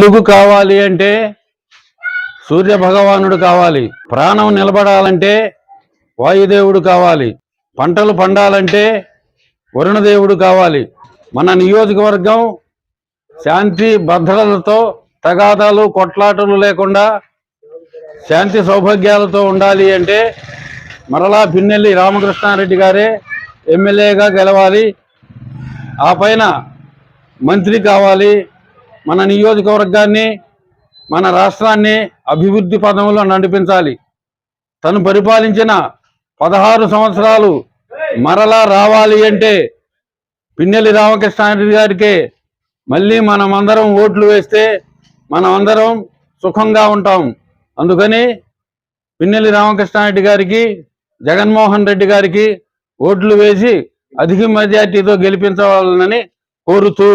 వెలుగు కావాలి అంటే సూర్య భగవానుడు కావాలి, ప్రాణం నిలబడాలంటే వాయుదేవుడు కావాలి, పంటలు పండాలంటే వరుణదేవుడు కావాలి. మన నియోజకవర్గం శాంతి భద్రతలతో, తగాదాలు కొట్లాటలు లేకుండా శాంతి సౌభాగ్యాలతో ఉండాలి అంటే మరలా పిన్నెల్లి రామకృష్ణారెడ్డి గారే ఎమ్మెల్యేగా గెలవాలి. ఆ పైన మంత్రి కావాలి. మన నియోజకవర్గాన్ని, మన రాష్ట్రాన్ని అభివృద్ధి పదంలో నడిపించాలి. తను పరిపాలించిన 16 సంవత్సరాలు మరలా రావాలి అంటే పిన్నెల్లి రామకృష్ణారెడ్డి గారికే మళ్ళీ మనమందరం ఓట్లు వేస్తే మనమందరం సుఖంగా ఉంటాం. అందుకని పిన్నెల్లి రామకృష్ణారెడ్డి గారికి, జగన్మోహన్ రెడ్డి గారికి ఓట్లు వేసి అధిక మెజార్టీతో గెలిపించవాలని కోరుతూ